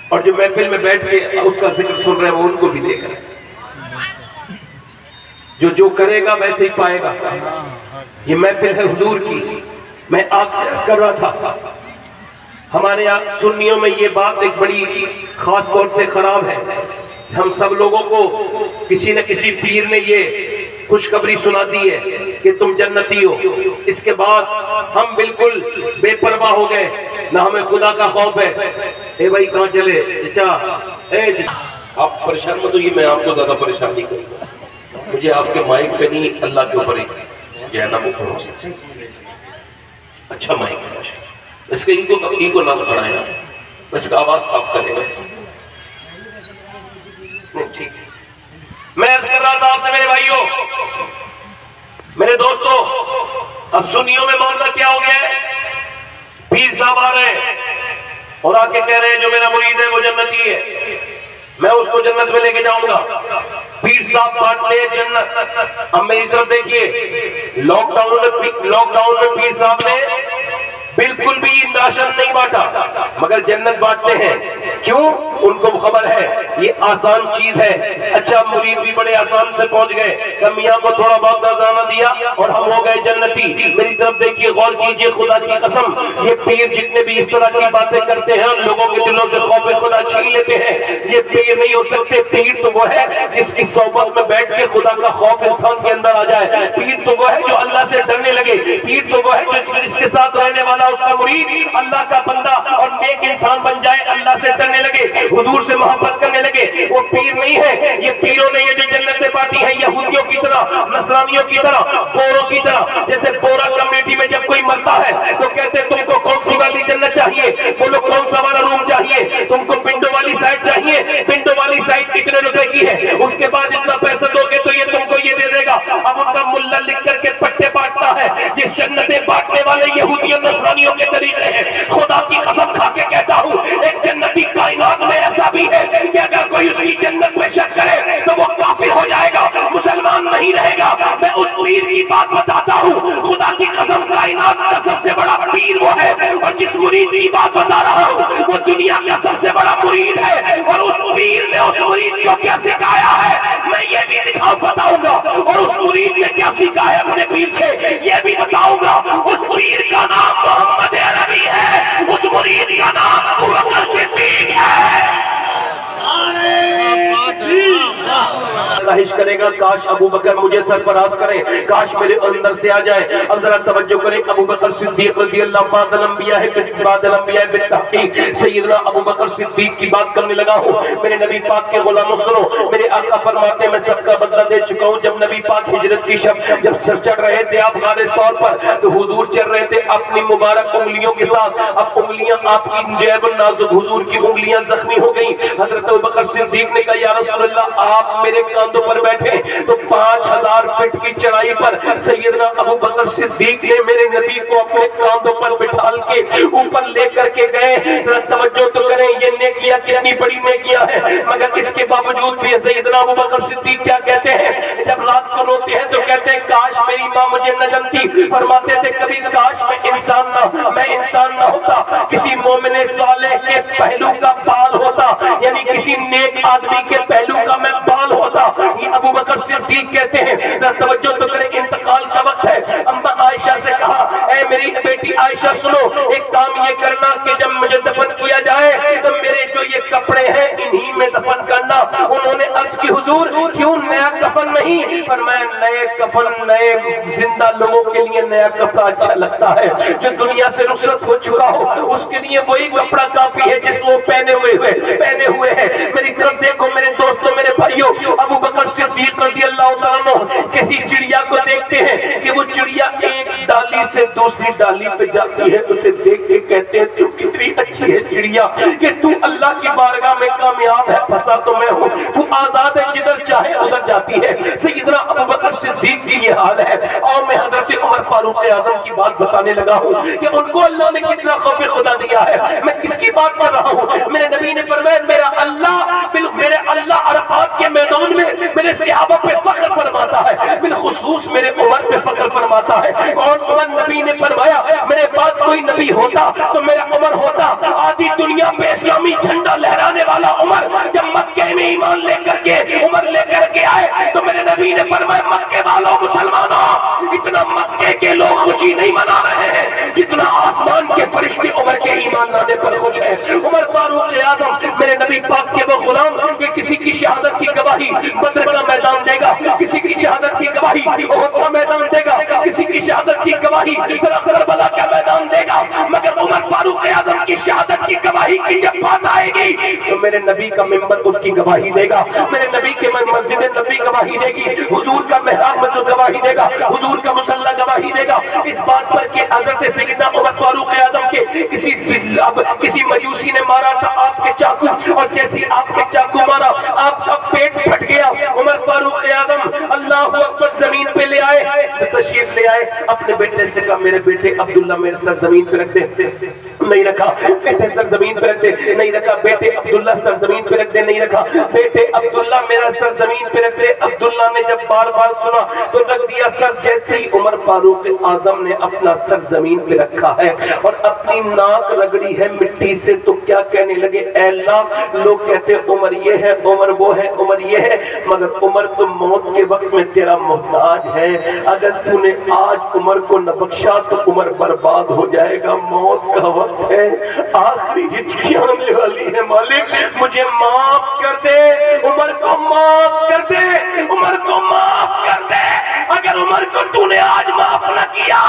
اور جو محفل میں بیٹھ کے اس کا ذکر سن رہے ہیں وہ ان کو بھی دیکھ رہے ہیں. جو کرے گا ویسے ہی پائے گا. یہ محفل ہے حضور کی. میں آپ سے عرض کر رہا تھا ہمارے یہاں سنیوں میں یہ بات ایک بڑی خاص طور سے خراب ہے. ہم سب لوگوں کو کسی نہ کسی پیر نے یہ خوشخبری سنا دی ہے کہ تم جنتی ہو. اس کے بعد ہم بالکل بے پرواہ ہو گئے, نہ ہمیں خدا کا خوف ہے. اے بھائی کہاں چلے چچا, آپ پریشان مت ہوئیے, میں آپ کو زیادہ پریشان نہیں کروں گا. مجھے آپ کے مائک پہ نہیں, اللہ کے اوپر ہی جو ہے نا وہ بھروسہ. اچھا مائک ہے, اس کے ان کو نہ بڑھائیں, بس کا آواز صاف کریں بس. ٹھیک ہے. میں عرض کر رہا تھا آپ سے میرے بھائیوں, میرے دوستوں, اب سنیوں میں معاملہ کیا ہو گیا ہے؟ پیر صاحب آ رہے ہیں اور آ کے کہہ رہے ہیں جو میرا مرید ہے وہ جنتی ہے, میں اس کو جنت میں لے کے جاؤں گا. پیر صاحب بانٹ لے جنت. اب میری طرف دیکھیے, لاک ڈاؤن میں پیر صاحب نے بالکل بھی راشن نہیں بانٹا مگر جنت بانٹتے ہیں. کیوں؟ ان کو خبر ہے یہ آسان چیز ہے. اچھا, مرید بھی بڑے آسان سے پہنچ گئے, میاں کو تھوڑا بہت نذرانہ دیا اور ہم ہو گئے جنتی. میری طرف دیکھیے, غور کیجئے, خدا کی قسم یہ پیر جتنے بھی اس طرح کی باتیں کرتے ہیں لوگوں کے دلوں سے خوف خدا چھین لیتے ہیں. یہ پیر نہیں ہو سکتے. پیر تو وہ ہے جس کی صحبت میں بیٹھ کے خدا کا خوف انسان کے اندر آ جائے. پیر تو وہ ہے جو اللہ سے ڈرنے لگے. پیر تو وہ ہے جو جس کے ساتھ رہنے والا اس کا مرید اللہ کا بندہ اور نیک انسان بن جائے, اللہ سے ڈرنے لگے, حضور سے محبت کرنے لگے. وہ پیر نہیں ہے. یہ پیروں نے یہ جو جنتیں بانٹی ہیں یہودیوں کی طرح, نصرانیوں کی طرح, بوروں کی طرح. جیسے بورا کمیٹی میں جب کوئی مرتا ہے تو کہتے ہیں تم کو کون سی والی جنت چاہیے, بولو کون سا والا روم چاہیے, تم کو پنڈو والی سائڈ چاہیے, پنڈو والی سائڈ کتنے روپے کی ہے, اس کے بعد اتنا پیسہ دو گے تو یہ تم کو یہ دے دے گا. اب ان کا ملا لکھ کر کے پٹے بانٹتا ہے. جس جنتیں بانٹنے والے یہودیوں نصرانیوں کے طریقے ہیں, خدا کی قسم کھا کے کہتا ہوں ایک جنتی کائنات میں ایسا بھی ہے کہ اگر کوئی اس کی جنت میں شک کرے تو وہ کافر ہو جائے گا, مسلمان نہیں رہے گا. میں اس پیر کی بات بتاتا ہوں, خدا کی قسم کائنات کا سب سے بڑا پیر وہ ہے, اور جس مرید کی بات بتا رہا ہوں وہ دنیا کا سب سے بڑا مرید ہے. اور اس پیر نے اس مرید کو کیا سکھایا ہے میں یہ بھی بتاؤں گا, اور اس مرید نے کیا سیکھا ہے اپنے پیر سے یہ بھی بتاؤں گا. اس پیر کا نام محمد عربی ہے, اس مرید کا نام ابو بکر صدیق ہے. خواہش کرے گا کاش ابو بکر مجھے سرفراز کرے, کاش میرے اندر سے آ جائے. اب ذرا توجہ کریں, ابو بکر صدیق رضی اللہ بعد الانبیاء بالتحقیق سیدنا ابو بکر صدیق کی بات کرنے لگا ہوں. میرے نبی پاک کے غلاموں سنو, میرے آقا فرماتے ہیں میں سب کا بدلہ دے چکا ہوں. جب نبی پاک ہجرت کی شب جب سر چڑھ رہے تھے آپ غار ثور پر تو حضور چل رہے تھے اپنی مبارک انگلیوں کے ساتھ. اب انگلیاں آپ کی جیب نازک, حضور کی انگلیاں زخمی ہو گئی. حضرت ابو بکر صدیق نے کہا یا رسول اللہ آپ میرے کاندھوں پر بیٹھے. تو 5000 فٹ کی چڑھائی پر سیدنا ابو بکر صدیق نے میرے نبی کو اپنے کاندھوں پر بٹھال کے اوپر لے کر کے گئے. توجہ تو کریں, یہ نیکیاں کتنی بڑی نیکیاں ہیں, مگر اس کے باوجود بھی سیدنا ابو بکر صدیق کیا کہتے ہیں جب رات کو روتے ہیں تو کہتے ہیں کاش میری ماں مجھے نہ جانتی. فرماتے تھے کبھی کاش میں انسان نہ ہوتا, کسی مومن صالح کے پہلو کا بال ہوتا, یعنی کسی نیک آدمی کے پہلو کا میں بال ہوتا. یہ ابو بکر صدیق کہتے ہیں. توجہ تو کریں, انتقال کا وقت ہے. اما عائشہ سے کہا اے میری بیٹی عائشہ سنو, ایک کام یہ کرنا کہ جب مجھے دفن کیا جائے تو میرے جو یہ کپڑے ہیں انہی میں دفن کرنا. انہوں نے عرض کی حضور کیوں نیا کفن نہیں؟ فرمایا نئے کفن نئے زندہ لوگوں کے لیے نیا کپڑا اچھا لگتا ہے, جو دنیا سے رخصت ہو چکا ہو اس کے لیے وہی کپڑا کافی ہے جس وہ پہنے ہوئے ہیں. میری طرف دیکھو میرے دوستوں میرے بھائیوں, ابو بکر صدیق رضی اللہ تعالیٰ عنہ کسی چڑیا کو دیکھتے ہیں کہ وہ چڑیا ایک ڈالی سے دوسری ڈالی پہ جاتی ہے, اسے دیکھ کے کہتے ہیں تو کتنی اچھی ہے چڑیا کہ تو اللہ کی بارگاہ میں کامیاب ہے, پھنسا تو میں ہوں, تو آزاد ہے, جدھر چاہے ادھر جاتی ہے. سیدنا ابو بکر صدیق کی یہ حال ہے. اور میں حضرت عمر فاروق اعظم کی بات بتانے لگا ہوں کہ ان کو اللہ نے کتنا خوف خدا دیا ہے. میں کس کی بات کر رہا ہوں؟ میرے نبی نے فرمایا میرے اللہ عرفات کے میدان میں میرے میرے صحابہ پہ فخر فرماتا ہے، بالخصوص میرے عمر پہ فخر فرماتا ہے۔ اور عمر نبی نے فرمایا میرے بعد کوئی نبی ہوتا تو میرا عمر ہوتا۔ آدھی دنیا پہ اسلامی جھنڈا لہرانے والا عمر جب مکے میں ایمان لے کر کے عمر لے کر کے آئے تو میرے نبی نے فرمایا مکے والوں مسلمانوں، اتنا مکے کے لوگ خوشی نہیں منا رہے ہیں جتنا آسمان کے فرشتے عمر کے ایمان لانے پر خوش ہیں۔ عمر فاروق اعظم میرے نبی پاک کے وہ غلام کہ کسی کی شہادت کی گواہی بدر کا میدان دے گا، کسی کی شہادت کی گواہی احد کا میدان دے گا، کسی کی شہادت کی گواہی کربلا کا میدان دے گا، مگر عمر فاروق اعظم کی شہادت کی گواہی کی جب بات آئے گی تو میرے نبی کا منبر اس کی گواہی دے گا، میرے نبی کے مسجد نبی گواہی دے گی، حضور کا محراب مسجد گواہی دے گا، حضور کا مصلی گواہی دے گا اس بات پر کہ حضرت سیدنا عمر فاروق اعظم کے کسی مجوسی نے مارا تھا آپ کے چاقو، اور جیسی آپ کے چاقو مارا آپ کا پیٹ پھٹ گیا۔ عمر فاروق اعظم اللہ اکبر زمین پہ لے آئے، تشریف لے آئے، اپنے بیٹے سے کہا میرے بیٹے عبداللہ میرے سر زمین پہ رکھ دے، نہیں رکھا، بیٹے سر زمین پہ رکھ دے، نہیں رکھا، بیٹے عبداللہ سر زمین پہ رکھ دے، نہیں رکھا، بیٹے عبداللہ میرا سر زمین پہ رکھ دے۔ عبداللہ نے جب بار بار سنا تو رکھ دیا سر۔ جیسے ہی عمر فاروق اعظم نے اپنا سر زمین پہ رکھا ہے اور اپنی ناک رگڑی ہے مٹی سے تو کیا کہنے لگے، اے اللہ لوگ کہتے عمر یہ ہے، عمر وہ ہے، عمر یہ ہے، مگر عمر تو موت کے وقت میں تیرا محتاج ہے، اگر تو نے آج عمر کو نہ بخشا تو عمر برباد ہو جائے گا، موت کا وقت ہے، آخری ہچکیاں آنے والی ہے، مالک مجھے معاف کر دے، عمر کو معاف کر دے، عمر کو معاف کر دے، اگر عمر کو تو نے آج معاف نہ کیا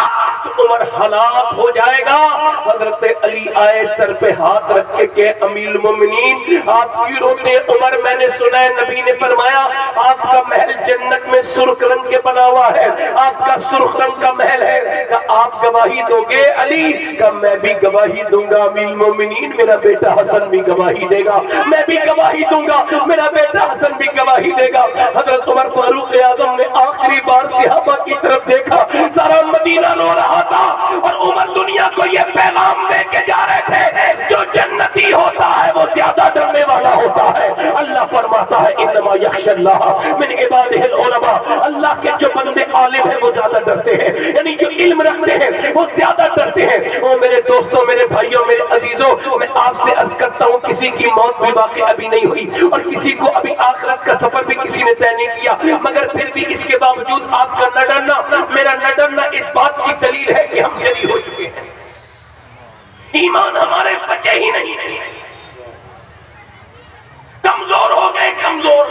تو عمر ہلاک ہو جائے گا۔ حضرت علی آئے سر پہ ہاتھ رکھ کے کہ امیر المومنین آپ کی روتے عمر، میں نے سنا ہے نبی نے فرمایا آپ کا محل جنت میں سرخ رنگ کے بنا ہوا ہے، آپ کا سرخ رنگ کا محل ہے، کہ آپ گواہی دو گے علی؟ کہ میں بھی گواہی دوں گا امیر المومنین، میرا بیٹا حسن بھی گواہی دے گا، میں بھی گواہی دوں گا، میرا بیٹا حسن بھی گواہی دے گا۔ حضرت عمر فاروق اعظم نے آخری بار صحابہ کی طرف دیکھا، سارا مدینہ رو رہا تھا اور عمر دنیا کو یہ پیغام دے کے جا رہے تھے جو جنتی ہوتا ہے وہ زیادہ ڈرنے والا ہوتا ہے۔ اللہ فرماتا ہے انما یخشی اللہ من عبادہ العلماء، اللہ کے جو بندے عالم ہیں وہ زیادہ ڈرتے ہیں، یعنی جو علم رکھتے ہیں وہ زیادہ ڈرتے ہیں۔ او میرے دوستوں، میرے بھائیوں، میرے عزیزوں، میں آپ سے عرض کرتا ہوں کسی کی موت بھی واقع ابھی نہیں ہوئی اور کسی کو ابھی آخرت کا سفر بھی کسی نے طے نہیں کیا، مگر پھر بھی اس کے باوجود آپ کا نہ ڈرنا میرا نہ ڈرنا اس بات کی دلیل ہے کہ ہم جری ہو چکے ہیں، ایمان ہمارے بچے ہی نہیں، کمزور ہو گئے، کمزور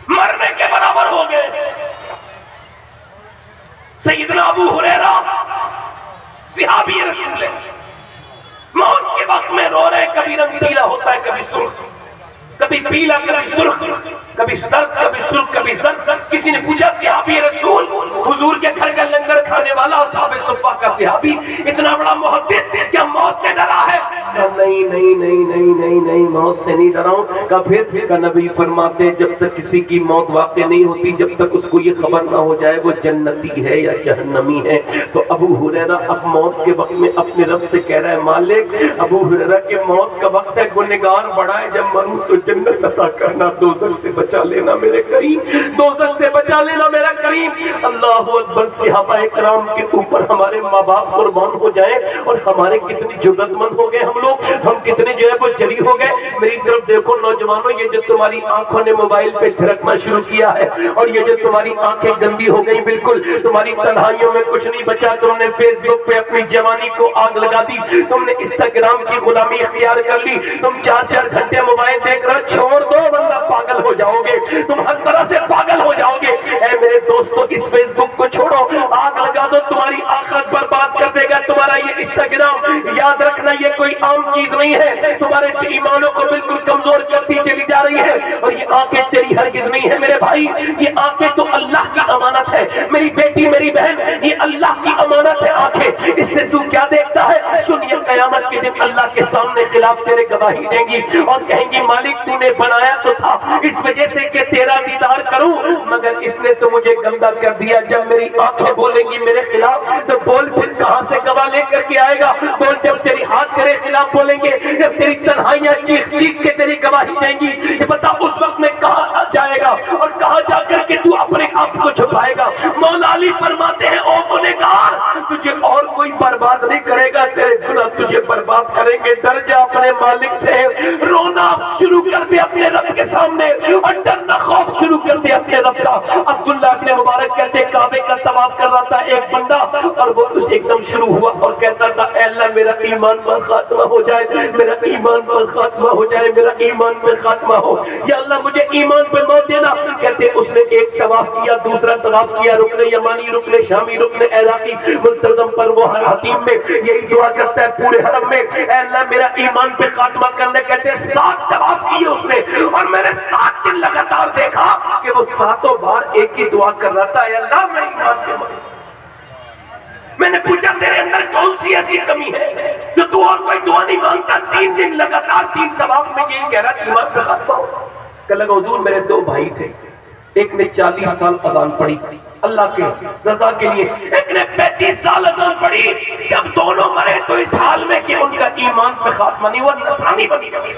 مرنے کے برابر ہو گئے۔ سیدنا ابو ہریرہ صحابی رسول ہے، موت کے وقت میں رو رہے، کبھی رنگ پیلا ہوتا ہے، کبھی سرخ، کبھی پیلا، کبھی سرخ، کبھی زرد، کبھی سرخ، کبھی زرد۔ کسی نے پوچھا صحابی رسول، حضور کے گھر کا لنگر کھانے والا اصحاب صفہ کا صحابی، اتنا بڑا محدث، کیا موت سے ڈرا ہے؟ نہیں نہیں نہیں نہیں نہیں نہیں، موت سے نہیں ڈرا ہوں۔ کہ پھر کا نبی فرماتے جب تک کسی کی موت واقع نہیں ہوتی، جب تک اس کو یہ خبر نہ ہو جائے وہ جنتی ہے یا جہنمی ہے۔ تو ابو ہریرہ اب موت کے وقت میں اپنے رب سے کہہ رہا ہے مالک ابو ہریرہ کی موت کا وقت ہے، گنہگار بڑا ہے، جب مروں تو جنت عطا کرنا، دوزخ سے بچا لینا میرے کریم، دوزخ سے بچا لینا میرا کریم۔ اللہ اکبر۔ صحابہ کرام کے اوپر ہمارے ماں باپ قربان ہو جائیں اور ہمارے کتنی جرأت مند ہو گئے ہم کتنے جو ہے وہ جری ہو گئے۔ میری طرف دیکھو نوجوانوں، یہ جو تمہاری آنکھوں نے موبائل پہ تھرکنا شروع کیا ہے اور یہ جو تمہاری آنکھیں گندی ہو گئی، بالکل تمہاری تنہائیوں میں کچھ نہیں بچا، تم نے فیس بک پہ اپنی جوانی کو آگ لگا دی، تم نے انسٹاگرام کی غلامی اختیار کر لی، تم 4 گھنٹے موبائل دیکھ رہے، چھوڑ دو ورنہ پاگل ہو جاؤ گے، تم ہر طرح سے پاگل ہو جاؤ گے۔ اے میرے دوستو، اس فیس بک کو چھوڑو، آگ لگا دو، تمہاری آخرت برباد کر دے گا تمہارا یہ انسٹاگرام۔ یاد رکھنا یہ کوئی عام چیز نہیں ہے، تمہارے ایمانوں کو بالکل کمزور کرتی چلی جا رہی ہے، اور یہ آنکھیں تیری ہرگز نہیں ہے میرے بھائی، یہ آنکھیں تو اللہ کی امانت ہے، میری بیٹی میری بہن، یہ اللہ کی امانت ہے آنکھیں۔ اس سے تو کیا دیکھتا ہے؟ سن، یہ قیامت کے دن اللہ کے سامنے خلاف تیرے گواہی دیں گی اور کہیں گی مالک تو نے بنایا تو تھا اس وجہ سے کہ تیرا دیدار کروں، مگر اس نے تو مجھے گندا کر دیا۔ جب میری آنکھیں بولیں گی میرے خلاف تو بول پھر کہاں سے گواہ لے کر کے آئے گا؟ بول جب تیری ہاتھ تیرے خلاف بولیں گے جب تیری تنہائیاں چیخ چیخ کے تیری گواہی دیں گی، یہ بتا اس وقت میں کہاں جائے گا اور کہاں جا کر کے تو اپنے آپ کو چھپائے گا؟ مولا علی فرماتے ہیں او گنہگار، تجھے اور کوئی برباد نہیں کرے گا، تیرے گناہ تجھے برباد کریں گے۔ ڈر جا اپنے مالک سے، رونا شروع کر دے اپنے رب کے سامنے اور ڈرنا خوف شروع کر دے اپنے رب کا۔ عبداللہ ابن مبارک کہتے ہیں کعبے کا طواف کر رہا تھا ایک بندہ، اور وہ ایک دم شروع ہوا اور کہتا تھا اے اللہ میرا ایمان پر خاتمہ ہو جائے، میرا ایمان پر خاتمہ ہو جائے، میرا ایمان پر خاتمہ ہو، یا اللہ مجھے ایمان پہ موت دینا۔ کہتے اس نے ایک طواف کیا، دوسرا طواف کیا، رکن یمانی، رکن شامی، رکن عراقی ملتزم پر وہ ہر حتیم میں یہی دعا کرتا ہے پورے حرم میں، اے اللہ میرا ایمان پہ خاتمہ کرنے۔ کہتے 7 طواف کیے اس نے، اور میں نے 7 دن لگاتار دیکھا کہ وہ 7 بار ایک ہی دعا کر رہا تھا، اے اللہ میں ایمان پہ مروں۔ میں نے پوچھا تیرے اندر کون سی ایسی کمی ہے جو تو اور کوئی دعا نہیں مانگتا؟ 3 دن لگاتار 3 طواف میں یہی کہہ رہا کہ ایمان پہ خاتمہ ہو۔ کہ لگا حضور میرے 2 بھائی تھے، ایک نے 40 سال اذان پڑھی اللہ کے رضا کے لیے، ایک نے 35 سال اذان پڑھی، جب دونوں مرے تو اس حال میں کہ ان کا ایمان پہ خاتمہ نہیں ہوا، نصرانی بنی گئی۔